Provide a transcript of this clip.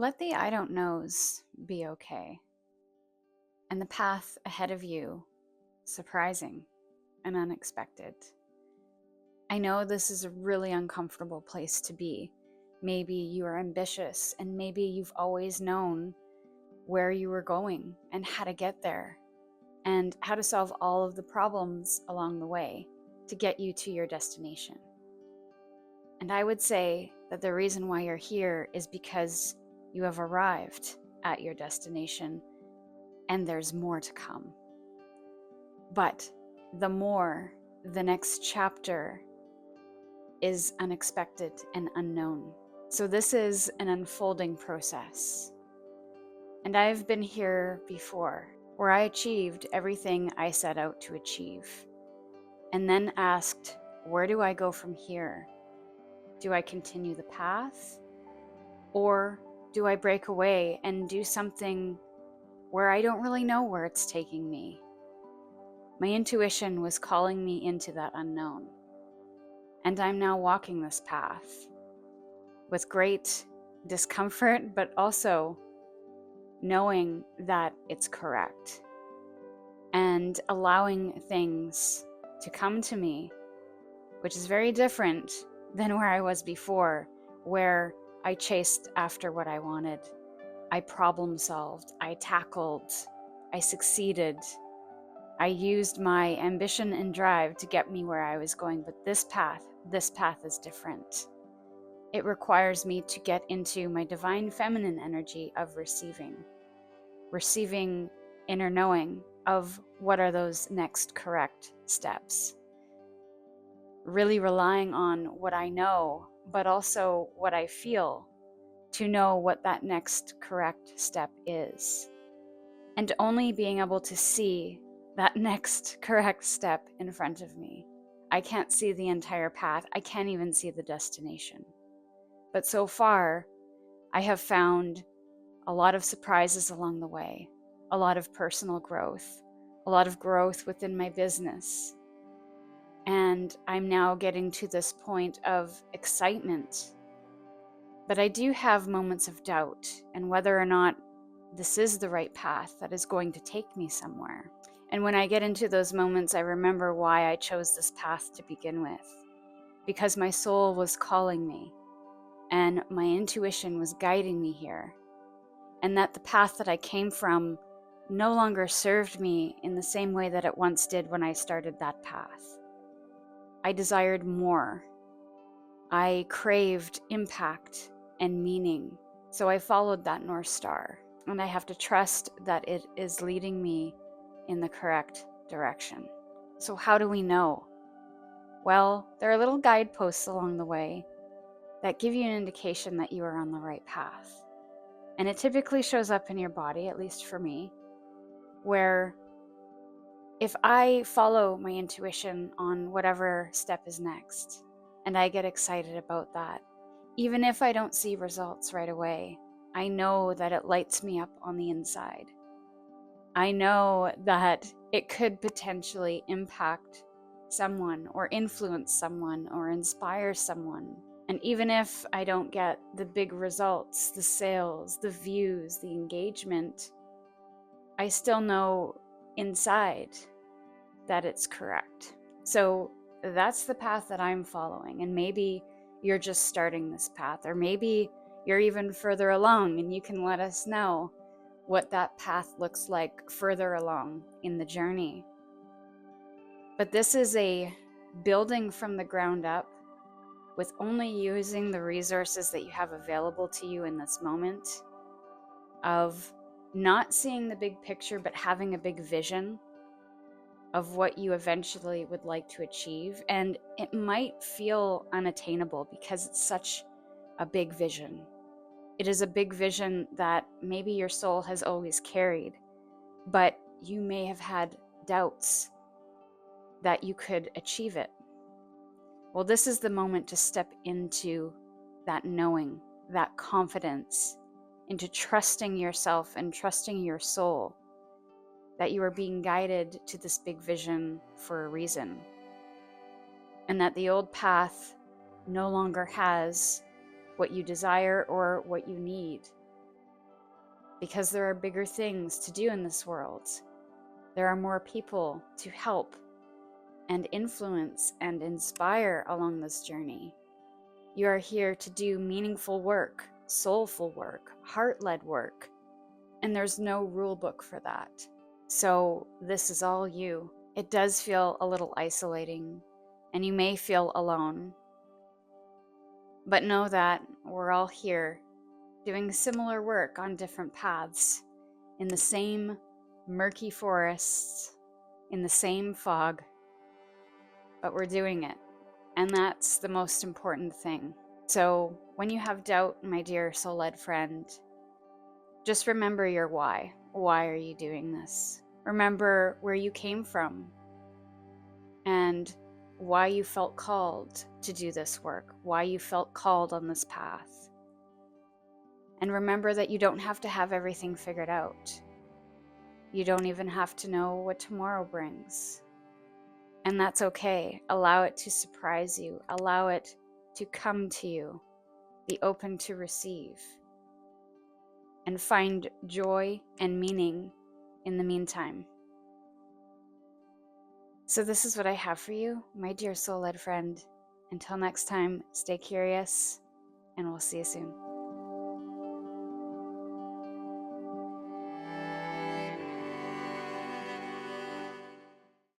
Let the I don't knows be okay, and the path ahead of you surprising and unexpected. I know this is a really uncomfortable place to be. Maybe you are ambitious, and maybe you've always known where you were going and how to get there, and how to solve all of the problems along the way to get you to your destination. And I would say that the reason why you're here is because you have arrived at your destination and there's more to come. But the next chapter is unexpected and unknown. So this is an unfolding process. And I've been here before, where I achieved everything I set out to achieve, and then asked, where do I go from here? Do I continue the path? Or do I break away and do something where I don't really know where it's taking me? My intuition was calling me into that unknown. And I'm now walking this path with great discomfort, but also knowing that it's correct and allowing things to come to me, which is very different than where I was before, where I chased after what I wanted. I problem solved, I tackled, I succeeded. I used my ambition and drive to get me where I was going, but this path is different. It requires me to get into my divine feminine energy of receiving inner knowing of what are those next correct steps. Really relying on what I know, but also what I feel to know what that next correct step is. And only being able to see that next correct step in front of me. I can't see the entire path. I can't even see the destination. But so far, I have found a lot of surprises along the way, a lot of personal growth, a lot of growth within my business. And I'm now getting to this point of excitement. But I do have moments of doubt and whether or not this is the right path that is going to take me somewhere. And when I get into those moments, I remember why I chose this path to begin with. Because my soul was calling me and my intuition was guiding me here. And that the path that I came from no longer served me in the same way that it once did when I started that path. I desired more. I craved impact and meaning. So I followed that North Star. And I have to trust that it is leading me in the correct direction. So how do we know? Well, there are little guideposts along the way that give you an indication that you are on the right path. And it typically shows up in your body, at least for me, where if I follow my intuition on whatever step is next, and I get excited about that, even if I don't see results right away, I know that it lights me up on the inside. I know that it could potentially impact someone or influence someone or inspire someone. And even if I don't get the big results, the sales, the views, the engagement, I still know inside that it's correct. So that's the path that I'm following. And maybe you're just starting this path, or maybe you're even further along and you can let us know what that path looks like further along in the journey. But this is a building from the ground up with only using the resources that you have available to you in this moment, of not seeing the big picture, but having a big vision of what you eventually would like to achieve. And it might feel unattainable because it's such a big vision. It is a big vision that maybe your soul has always carried, but you may have had doubts that you could achieve it. Well, this is the moment to step into that knowing, that confidence, into trusting yourself and trusting your soul that you are being guided to this big vision for a reason, and that the old path no longer has what you desire or what you need. because there are bigger things to do in this world. There are more people to help and influence and inspire along this journey. You are here to do meaningful work, soulful work, heart-led work, and there's no rule book for that. So this is all you. It does feel a little isolating, and you may feel alone, but know that we're all here doing similar work on different paths, in the same murky forests, in the same fog, but we're doing it. And that's the most important thing. So when you have doubt, my dear soul-led friend, just remember your why. Why are you doing this? Remember where you came from and why you felt called to do this work, why you felt called on this path. And remember that you don't have to have everything figured out. You don't even have to know what tomorrow brings. And that's okay. Allow it to surprise you. Allow it to come to you. Be open to receive. And find joy and meaning in the meantime. So this is what I have for you, my dear soul-led friend. Until next time, stay curious, and we'll see you soon.